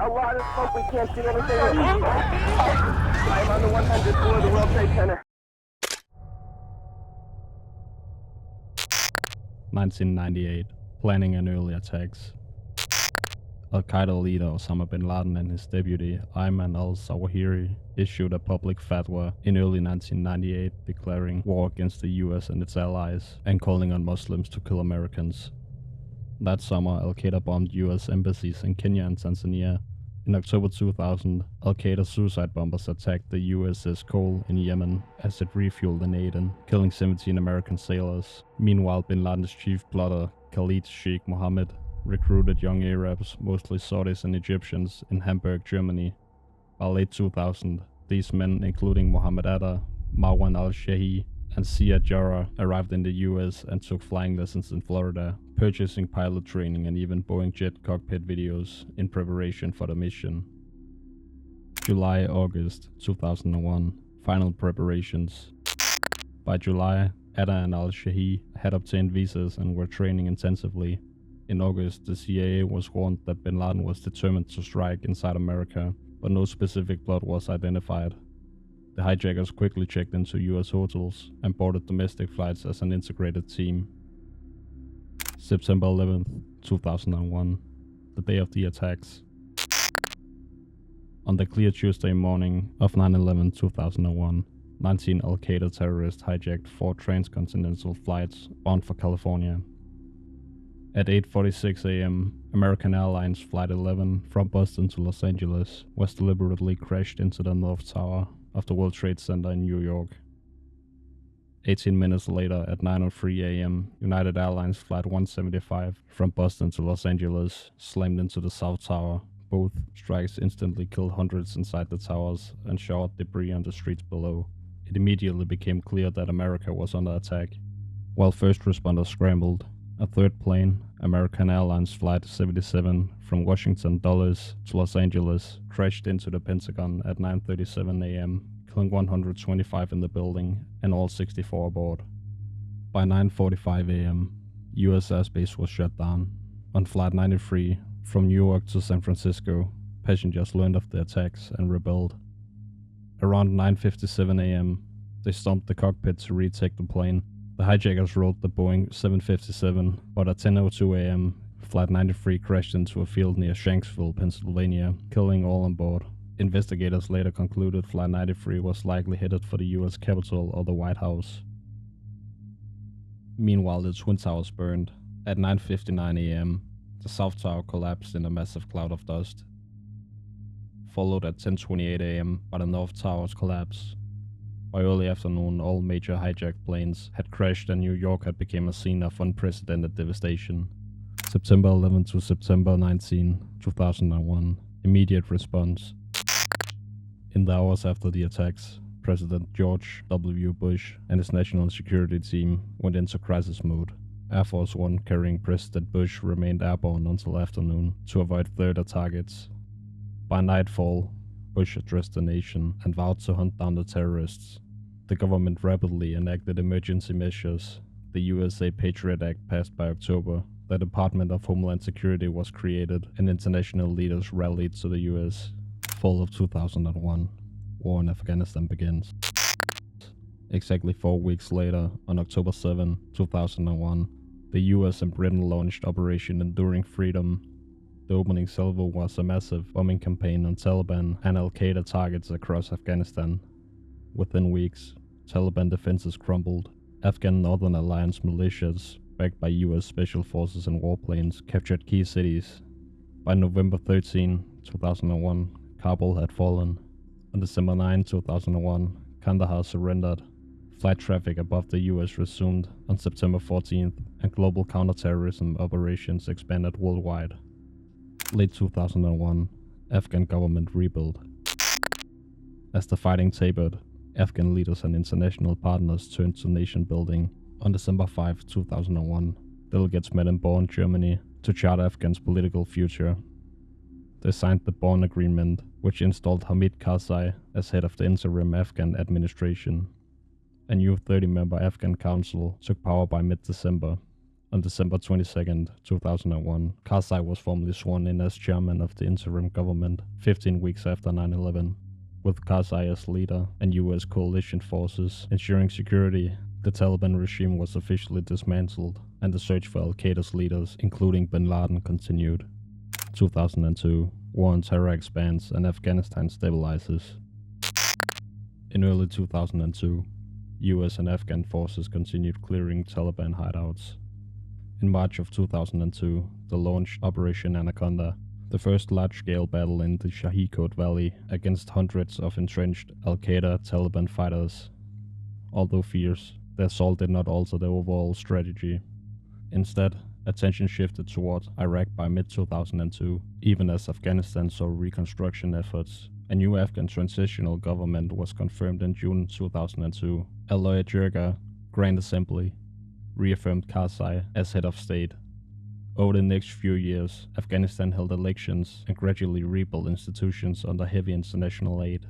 a lot of smoke. We can't see anything. I'm on the 100 floor of the World Trade Center. 1998. Planning an early attacks. Al-Qaeda leader Osama bin Laden and his deputy Ayman al-Zawahiri issued a public fatwa in early 1998 declaring war against the US and its allies and calling on Muslims to kill Americans. That summer, Al-Qaeda bombed US embassies in Kenya and Tanzania. In October 2000, Al-Qaeda suicide bombers attacked the USS Cole in Yemen as it refueled in Aden, killing 17 American sailors. Meanwhile, bin Laden's chief plotter, Khalid Sheikh Mohammed, recruited young Arabs, mostly Saudis and Egyptians, in Hamburg, Germany. By late 2000, these men, including Mohammed Atta, Marwan al-Shahi, and Ziad Jarrah, arrived in the US and took flying lessons in Florida, purchasing pilot training and even Boeing jet cockpit videos in preparation for the mission. July-August 2001. Final preparations. By July, Atta and al-Shahi had obtained visas and were training intensively. In August, the CIA was warned that bin Laden was determined to strike inside America, but no specific plot was identified. The hijackers quickly checked into US hotels and boarded domestic flights as an integrated team. September 11th, 2001, the day of the attacks. On the clear Tuesday morning of 9/11/2001, 19 Al-Qaeda terrorists hijacked 4 transcontinental flights bound for California. At 8:46 a.m., American Airlines Flight 11 from Boston to Los Angeles was deliberately crashed into the North Tower of the World Trade Center in New York. 18 minutes later, at 9:03 a.m., United Airlines Flight 175 from Boston to Los Angeles slammed into the South Tower. Both strikes instantly killed hundreds inside the towers and showered debris on the streets below. It immediately became clear that America was under attack. While first responders scrambled, a third plane, American Airlines Flight 77 from Washington Dulles to Los Angeles, crashed into the Pentagon at 9:37 a.m., killing 125 in the building and all 64 aboard. By 9:45 a.m., US airspace was shut down. On Flight 93 from New York to San Francisco, passengers learned of the attacks and rebelled. Around 9:57 a.m., they stormed the cockpit to retake the plane. The hijackers rolled the Boeing 757, but at 10:02 a.m., Flight 93 crashed into a field near Shanksville, Pennsylvania, killing all on board. Investigators later concluded Flight 93 was likely headed for the US Capitol or the White House. Meanwhile, the Twin Towers burned. At 9:59 a.m., the South Tower collapsed in a massive cloud of dust, followed at 10:28 a.m. by the North Tower's collapse. By early afternoon, all major hijacked planes had crashed and New York had become a scene of unprecedented devastation. September 11 to September 19, 2001. Immediate response. In the hours after the attacks, President George W. Bush and his national security team went into crisis mode. Air Force One carrying President Bush remained airborne until afternoon to avoid further targets. By nightfall, Bush addressed the nation and vowed to hunt down the terrorists. The government rapidly enacted emergency measures. The USA Patriot Act passed by October. The Department of Homeland Security was created and international leaders rallied to the US. Fall of 2001. War in Afghanistan begins. Exactly 4 weeks later, on October 7, 2001, the US and Britain launched Operation Enduring Freedom. The opening salvo was a massive bombing campaign on Taliban and al-Qaeda targets across Afghanistan. Within weeks, Taliban defenses crumbled. Afghan Northern Alliance militias, backed by US Special Forces and warplanes, captured key cities. By November 13, 2001, Kabul had fallen. On December 9, 2001, Kandahar surrendered. Flight traffic above the US resumed on September 14th, and global counterterrorism operations expanded worldwide. Late 2001, Afghan government rebuilt. As the fighting tapered, Afghan leaders and international partners turned to nation building. On December 5, 2001, delegates met in Bonn, Germany, to chart Afghan's political future. They signed the Bonn Agreement, which installed Hamid Karzai as head of the interim Afghan administration. A new 30-member Afghan council took power by mid-December. On December 22nd, 2001, Karzai was formally sworn in as chairman of the interim government 15 weeks after 9/11. With Karzai as leader and US coalition forces ensuring security, the Taliban regime was officially dismantled, and the search for al-Qaeda's leaders, including bin Laden, continued. 2002, war on terror expands and Afghanistan stabilizes. In early 2002, US and Afghan forces continued clearing Taliban hideouts. In March of 2002, they launched Operation Anaconda, the first large-scale battle in the Shahikot Valley against hundreds of entrenched al-Qaeda Taliban fighters. Although fierce, the assault did not alter the overall strategy. Instead, attention shifted toward Iraq by mid-2002, even as Afghanistan saw reconstruction efforts. A new Afghan transitional government was confirmed in June 2002. Aloy Jirga, Grand Assembly, reaffirmed Karzai as head of state. Over the next few years, Afghanistan held elections and gradually rebuilt institutions under heavy international aid.